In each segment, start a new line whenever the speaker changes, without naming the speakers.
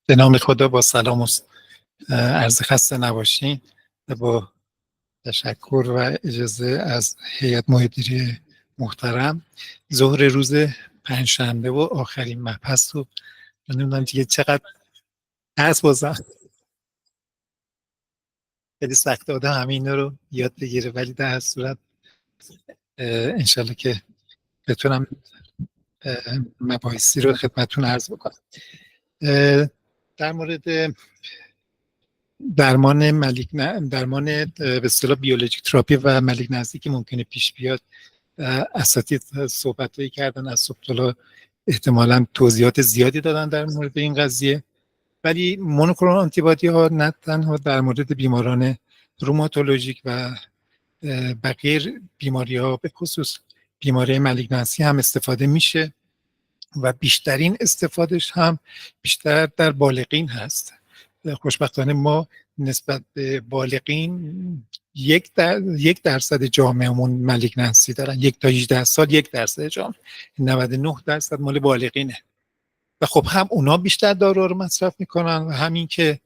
به نام خدا، با سلام و عرض خسته نباشین. با تشکر و اجازه از هیئت مدیره محترم، ظهر روز پنجشنبه و آخرین مبحث رو نمیدونم دیگه چقدر هست، بازم خیلی سخت آدم همه اینا رو یاد بگیره، ولی در هر صورت انشالله که بتونم مباحثی رو خدمتتون عرض بکنم. در مورد درمان به اصطلاح بیولوژیک تراپی و مالیگنسی که ممکنه پیش بیاد، اساتید صحبتایی کردن از صبح، احتمالاً توضیحات زیادی دادن در مورد این قضیه. ولی مونوکلونال آنتیبادی ها نه تنها در مورد بیماران روماتولوژیک و بقیه بیماری ها، به خصوص بیماری مالیگنسی هم استفاده میشه و بیشترین استفادهش هم بیشتر در بالغین هست. خوشبختانه ما نسبت به بالغین 1% جامعهمون مالیگنسی دارن. 1 تا 18 سال 1% جامعه، 99% مال بالغینه. و خب هم اونا بیشتر دارو رو مصرف میکنن و همین که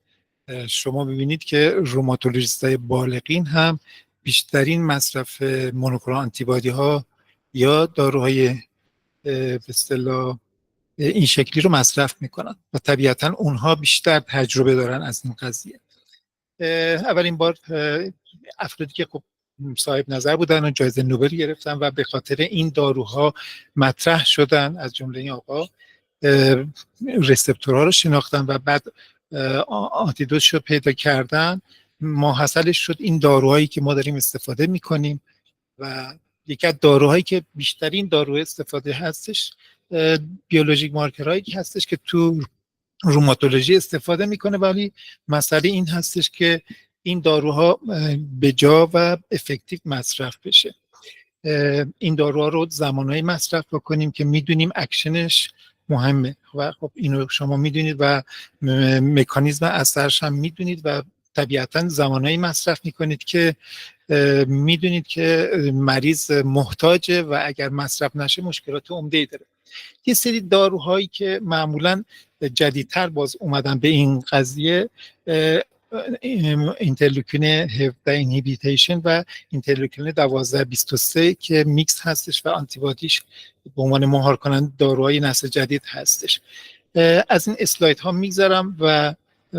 شما ببینید که روماتولوژیستای بالغین هم بیشترین مصرف مونوکلونال آنتیبادی ها یا داروهای به اصطلاح این شکلی رو مصرف میکنن و طبیعتا اونها بیشتر تجربه دارن از این قضیه. اولین بار افرادی که خب صاحب نظر بودن و جایزه نوبل گرفتن و به خاطر این داروها مطرح شدن، از جمله این آقا ریسپتورها رو شناختن و بعد آنتیدوتش رو پیدا کردن. ماحصلش شد این داروهایی که ما داریم استفاده میکنیم و یکی از داروهایی که بیشترین دارو استفاده هستش بیولوژیک مارکرهایی که هستش که تو روماتولوژی استفاده میکنه، ولی مسئله این هستش که این داروها به جا و افکتیو مصرف بشه. این داروها رو زمانهایی مصرف بکنیم که میدونیم اکشنش مهمه و خب اینو شما میدونید و مکانیزم اثرش هم میدونید و طبیعتا زمانهایی مصرف میکنید که میدونید که مریض محتاجه و اگر مصرف نشه مشکلات عمده‌ای داره. یه سری داروهایی که معمولا جدیدتر باز اومدن به این قضیه، اینترلوکین 17 اینهیبیتیشن و اینترلوکین 12-23 که میکس هستش و آنتیبادیش به عنوان مهار کننده داروهای نسل جدید هستش. از این اسلاید ها میگذارم و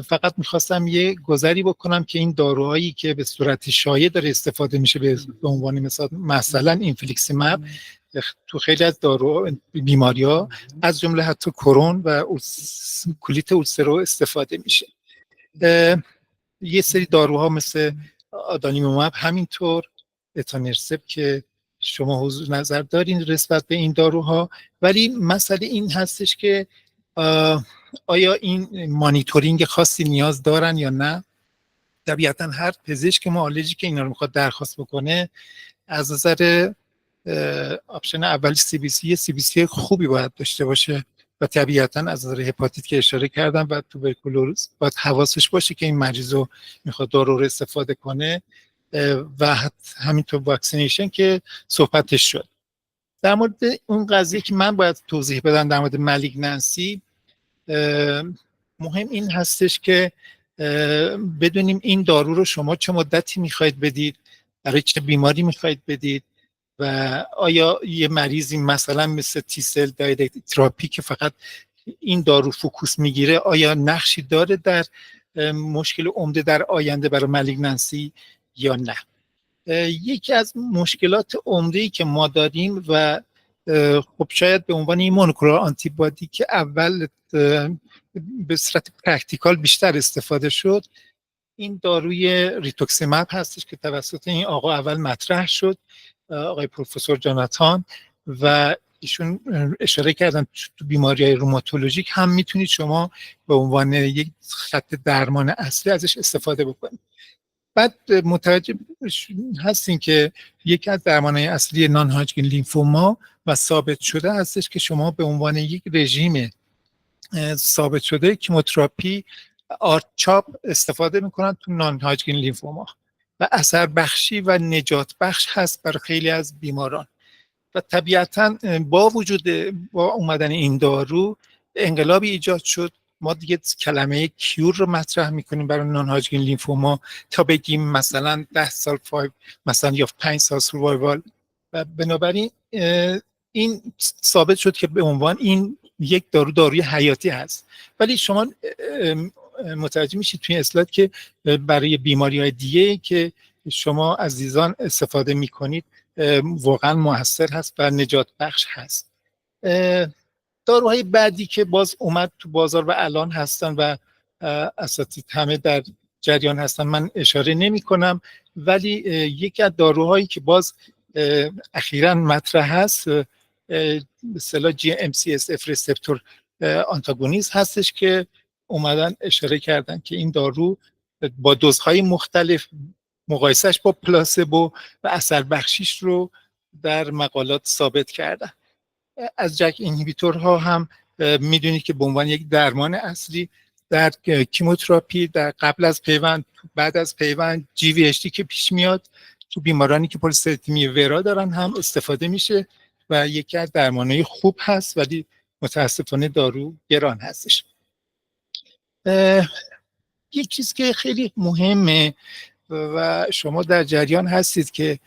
فقط میخواستم یه گذری بکنم که این داروهایی که به صورت شایع داره استفاده میشه به عنوان مثلا اینفلیکسیماب تو خیلی از دارو بیماری ها از جمله حتی کرون و کولیت اولسرو استفاده میشه. یه سری داروها مثل آدانیموماب همینطور، اتانرسب که شما حضور نظر دارین نسبت به این داروها، ولی مسئله این هستش که آیا این مانیتورینگ خاصی نیاز دارن یا نه. طبیعتا هر پزشک معالجی که اینا رو میخواد درخواست بکنه از نظر آپشن اول سی بی سی خوبی باید داشته باشه و طبیعتا از نظر هپاتیت که اشاره کردم و توبرکولوز باید حواسش باشه که این مریض رو میخواد دارو رو استفاده کنه و همینطور واکسینیشن که صحبتش شد. در مورد اون قضیه که من باید توضیح بدم در مورد مالیگنسی، مهم این هستش که بدونیم این دارو رو شما چه مدتی میخواید بدید، برای چه بیماری میخواید بدید و آیا یه مریضی مثلا مثل تی سل دایرکت تراپی که فقط این دارو فوکوس میگیره آیا نقشی داره در مشکل عمده در آینده برای مالیگنسی یا نه. یکی از مشکلات عمده‌ای که ما داریم و خب شاید به عنوان این مونوکلونال آنتیبادی که اول به صورت پرکتیکال بیشتر استفاده شد، این داروی ریتوکسیماب هستش که توسط این آقا اول مطرح شد، آقای پروفسور جاناتان، و ایشون اشاره کردن تو بیماری‌های روماتولوژیک هم میتونید شما به عنوان یک خط درمان اصلی ازش استفاده بکنید. بعد متوجه هستین که یکی از درمان‌های اصلی نان هاجکین لیمفوما و ثابت شده هستش که شما به عنوان یک رژیم ثابت شده کیموتراپی آرچاپ استفاده میکنن تو نان هاجکین لیمفوما. و اثر بخشی و نجات بخش هست برای خیلی از بیماران. و طبیعتاً با اومدن این دارو انقلابی ایجاد شد. ما دیگه کلمه کیور رو مطرح میکنیم برای نان هاجکین لیمفوما تا بگیم مثلا 10 سال مثلا یا 5 سال سروایوال. و بنابراین این ثابت شد که به عنوان این یک داروی حیاتی هست. ولی شما متوجه میشید توی اسلاید که برای بیماری‌های دیگه که شما عزیزان استفاده میکنید واقعا موثر هست و نجات بخش هست. داروهای بعدی که باز اومد تو بازار و الان هستن و اساتید همه در جریان هستن من اشاره نمی کنم، ولی یکی از داروهایی که باز اخیراً مطرح هست به اصطلاح GM-CSF ریسپتور آنتاگونیست هستش که اومدن اشاره کردن که این دارو با دوزهای مختلف مقایسهش با پلاسبو و اثر بخشیش رو در مقالات ثابت کردن. از جک اینهیبیتورها هم میدونید که به عنوان یک درمان اصلی در کیموتراپی، در قبل از پیوند، بعد از پیوند، GVHD که پیش میاد تو بیمارانی که پلیسیستمی ورا دارن هم استفاده میشه و یکی از درمانهای خوب هست، ولی متاسفانه دارو گران هستش. یک چیز که خیلی مهمه و شما در جریان هستید که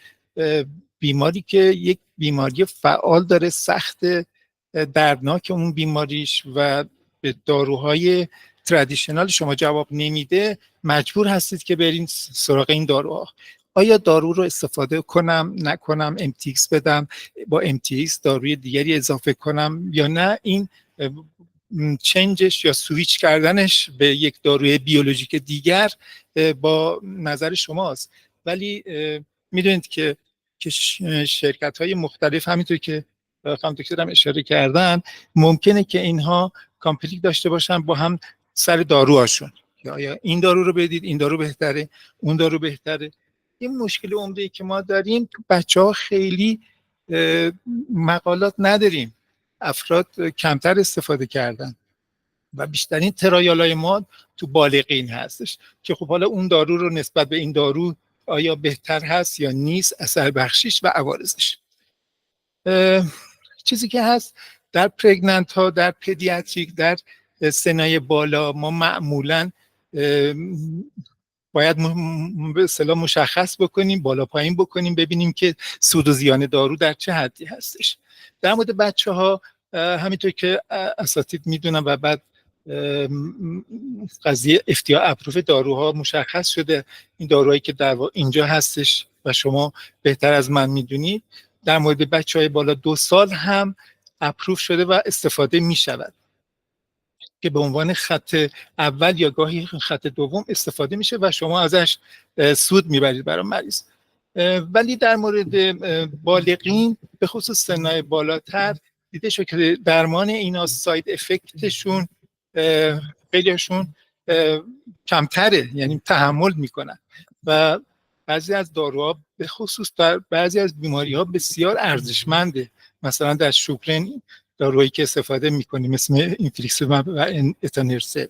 بیماری که یک بیماری فعال داره، سخت دردناک اون بیماریش و به داروهای ترادیشنال شما جواب نمیده، مجبور هستید که برین سراغ این داروها. آیا دارو رو استفاده کنم نکنم، MTX بدم، با MTX داروی دیگری اضافه کنم یا نه؟ این چنجش یا سویچ کردنش به یک داروی بیولوژیک دیگر با نظر شماست. ولی میدونید که شرکت های مختلف همینطور که خانم دکتر هم اشاره کردن ممکنه که اینها کانفلیکت داشته باشن با هم سر داروهاشون، یا این دارو رو بدید، این دارو بهتره، اون دارو بهتره. این مشکل عمده‌ای که ما داریم تو بچه‌ها خیلی مقالات نداریم، افراد کمتر استفاده کردن و بیشترین ترایالای ما تو بالغین هستش که خب حالا اون دارو رو نسبت به این دارو آیا بهتر هست یا نیست، اثر بخشیش و عوارضش. چیزی که هست در پرگننت ها، در پدیاتریک، در سنای بالا ما معمولاً باید به اصطلاح مشخص بکنیم، بالا پایین بکنیم، ببینیم که سود و زیان دارو در چه حدی هستش. در مورد بچه ها همینطور که اساتید میدونم و بعد قضیه FDA اپروف داروها مشخص شده، این داروهایی که در اینجا هستش و شما بهتر از من میدونید در مورد بچهای بالا 2 سال هم اپروف شده و استفاده میشود که به عنوان خط اول یا گاهی خط دوم استفاده میشه و شما ازش سود میبرید برای مریض. ولی در مورد بالغین به خصوص سنای بالاتر دیده شد که درمان اینا ساید افکتشون خیلیشون کمتره، یعنی تحمل میکنن و بعضی از داروها به خصوص در بعضی از بیماری ها بسیار ارزشمنده. مثلا در شوگرن دارویی که استفاده میکنیم مثل اینفلیکسیماب و اتانرسب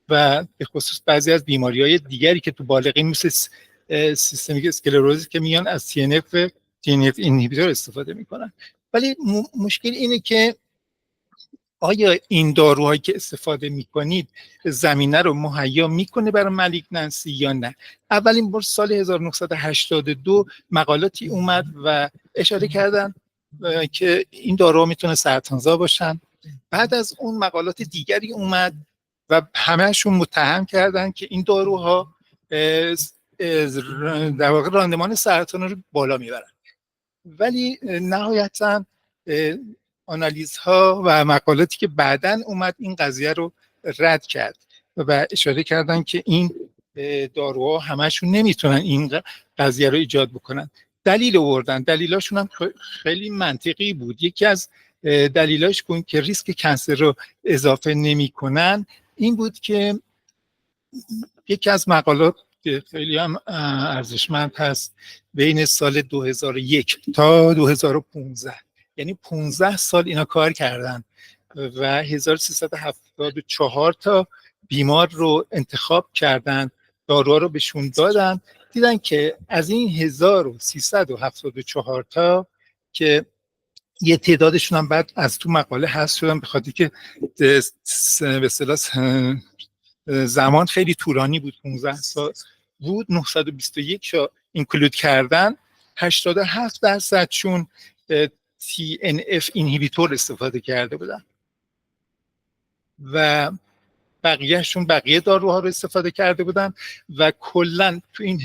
و به خصوص بعضی از بیماری های دیگری که تو بالغین مثل سیستمیک اسکلروزیس که میان از TNF اینهیبیتور استفاده میکنن. ولی مشکل اینه که آیا این داروهایی که استفاده میکنید زمینه رو مهیا میکنه برای مالیگننسی یا نه؟ اولین بار سال 1982 مقالاتی اومد و اشاره کردن که این داروها میتونه سرطانزا باشن. بعد از اون مقالات دیگری اومد و همهشون متهم کردن که این داروها در واقع راندمان سرطان رو بالا میبرن. ولی نهایتاً آنالیزها و مقالاتی که بعداً اومد این قضیه رو رد کرد و اشاره کردن که این داروها همشون نمیتونن این قضیه رو ایجاد بکنن. دلیل آوردن، دلیلاشون هم خیلی منطقی بود. یکی از دلیلاش که ریسک کنسر رو اضافه نمیکنن این بود که یکی از مقالات که خیلی هم ارزشمند هست بین سال 2001 تا 2015، یعنی 15 سال اینا کار کردن و 1374 تا بیمار رو انتخاب کردن، داروها رو بهشون دادن دیدن که از این 1374 تا که یه تعدادشون هم بعد از تو مقاله هست شدن به خاطر که به اصطلاح زمان خیلی طولانی بود، 15 سال بود، 921 شو اینکلود کردن. 87% چون TNF اینهیبیتور استفاده کرده بودن و بقیه داروها رو استفاده کرده بودن و کلا تو این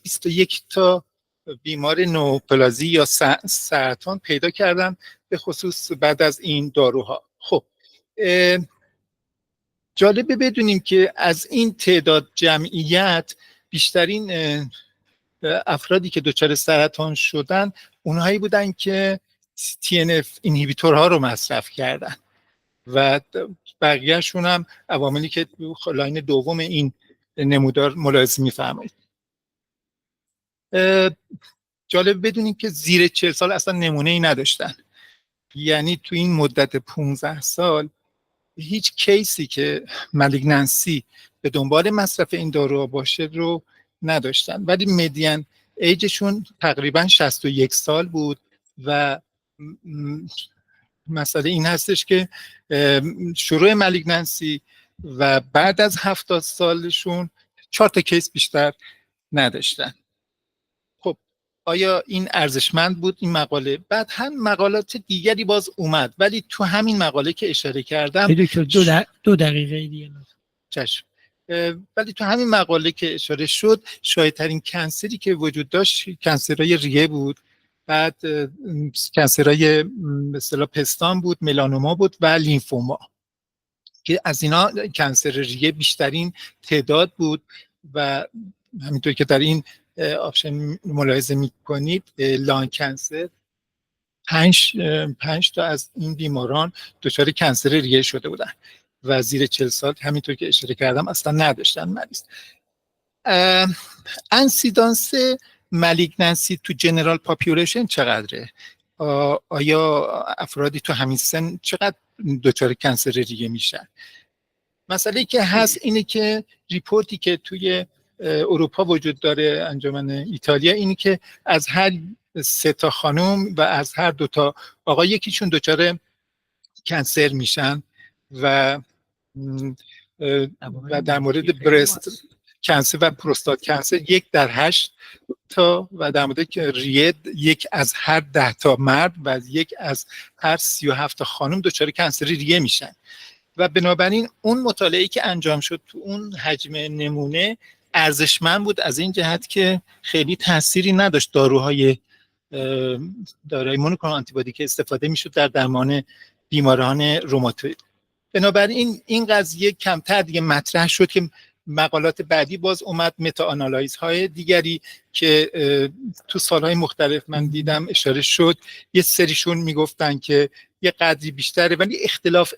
21 تا بیمار نوپلازی یا سرطان پیدا کردن به خصوص بعد از این داروها. خب جالبه بدونیم که از این تعداد جمعیت بیشترین افرادی که دچار سرطان شدن اونهایی بودن که TNF اینهیبیتورها رو مصرف کردن و بقیهشون هم عواملی که لاین دوم این نمودار ملاحظه می‌فرمایید. جالب بدونیم که زیر 40 سال اصلا نمونه‌ای نداشتن، یعنی تو این مدت 15 سال هیچ کیسی که مالیگننسی به دنبال مصرف این داروها باشه رو نداشتن، ولی مدین ایجشون تقریبا 61 سال بود و مسئله این هستش که شروع مالیگننسی و بعد از 70 سالشون 4 تا کیس بیشتر نداشتن. خب آیا این ارزشمند بود این مقاله؟ بعد هم مقالات دیگری باز اومد، ولی تو همین مقاله که اشاره کردم
دو دقیقه دیگه
چشم. ولی تو همین مقاله که اشاره شد شایع‌ترین کنسری که وجود داشت کنسرهای ریه بود، بعد کنسرهای به اصطلاح پستان بود، ملانوما بود و لیمفوما که از اینا کنسر ریه بیشترین تعداد بود و همینطور که در این آپشن ملاحظه میکنید لان کنسر 5 تا از این بیماران دچار کنسر ریه شده بودن و زیر 40 سال همینطور که اشاره کردم اصلا نداشتن مریض. انسیدانس مالیگننسی تو جنرال پاپولیشن چقدره؟ آیا افرادی تو همین سن چقدر دچار کنسر ریه میشن؟ مسئله که هست اینه که ریپورتی که توی اروپا وجود داره، انجمن ایتالیا، اینه که از هر 3 تا خانم و از هر 2 تا آقا یکیشون دچار کنسر میشن و در مورد برست کنسر و پروستات کنسر 1 در 8 تا و در مورد ریه 1 از هر 10 تا مرد و 1 از هر 37 تا خانم دچار کنسر ریه میشن و بنابراین اون مطالعه‌ای که انجام شد تو اون حجم نمونه ارزشمند بود از این جهت که خیلی تأثیری نداشت داروهای مونوکلونال آنتیبادی که استفاده میشد در درمان بیماران روماتوید. بنابراین این قضیه کمتر دیگه مطرح شد که مقالات بعدی باز اومد، متا آنالایز های دیگری که تو سالهای مختلف من دیدم اشاره شد، یه سریشون میگفتن که یه قدری بیشتره ولی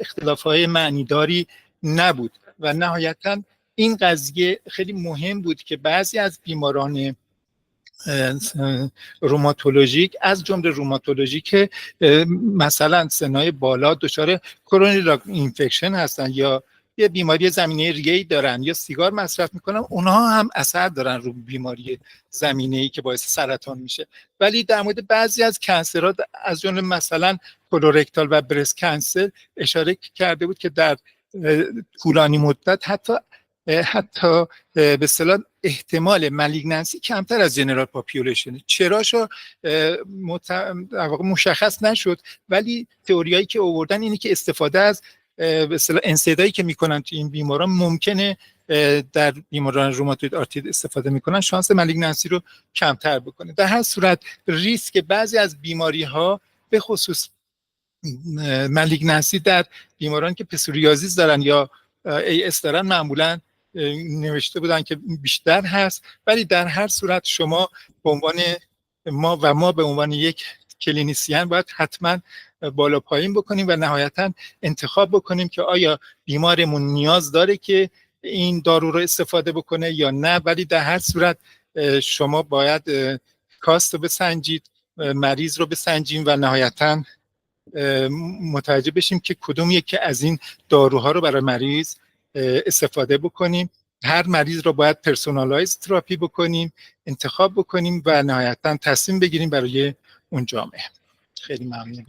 اختلاف های معنیداری نبود و نهایتا این قضیه خیلی مهم بود که بعضی از بیماران روماتولوژیک از جمله روماتولوژیک مثلا سنای بالا دچار کرونری لاگ اینفکشن هستن یا یه بیماری زمینه ریه‌ای دارن یا سیگار مصرف میکنن، اونها هم اثر دارن رو بیماری زمینه‌ای که باعث سرطان میشه. ولی در مورد بعضی از کنسرها از جمله مثلا کولورکتال و برست کنسر اشاره کرده بود که در طولانی مدت حتی به اصطلاح احتمال مالیگننسی کمتر از جنرال پاپولیشن. چراشو در واقع مشخص نشد، ولی تئوریایی که آوردن اینه که استفاده از به اصطلاح انسیدایی که میکنن تو این بیماران ممکنه در بیماران روماتوید آرتریت استفاده میکنن شانس مالیگننسی رو کمتر بکنه. در هر صورت ریسک بعضی از بیماری ها به خصوص مالیگننسی در بیماران که پسوریازیس دارن یا AS دارن معمولا نوشته بودن که بیشتر هست، ولی در هر صورت شما به عنوان ما به عنوان یک کلینیسیان باید حتما بالا پایین بکنیم و نهایتا انتخاب بکنیم که آیا بیمارمون نیاز داره که این دارو رو استفاده بکنه یا نه. ولی در هر صورت شما باید کاست رو بسنجید، مریض رو بسنجیم و نهایتا متوجه بشیم که کدوم یکی از این داروها رو برای مریض استفاده بکنیم هر مریض رو باید پرسونالایز تراپی بکنیم، انتخاب بکنیم و نهایتا تصمیم بگیریم برای اون جامعه. خیلی ممنون.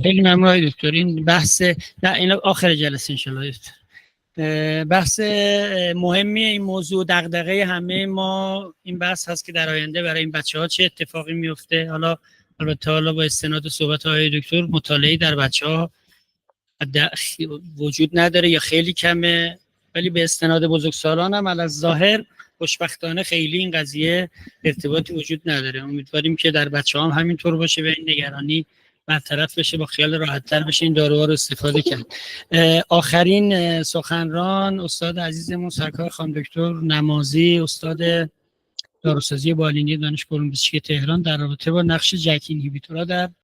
خیلی ممنون آقای دکتر. این بحث این آخر جلسه انشالله دکتر. بحث مهمی این موضوع، دغدغه همه ما این بحث هست که در آینده برای این بچه‌ها چه اتفاقی میفته. البته حالا با استناد صحبت های دکتر مطالعه در بچه‌ها وجود نداره یا خیلی کمه، ولی به استناد بزرگسالان هم از ظاهر خوشبختانه خیلی این قضیه ارتباطی وجود نداره. امیدواریم که در بچه‌ها هم همینطور باشه و این نگرانی برطرف بشه، با خیال راحت‌تر بشه این داروها رو استفاده کرد. آخرین سخنران استاد عزیزمون سرکار خانم دکتر نمازی، استاد داروسازی بالینی دانشگاه علوم پزشکی تهران، در رابطه با نقش جک اینهیبیتورها در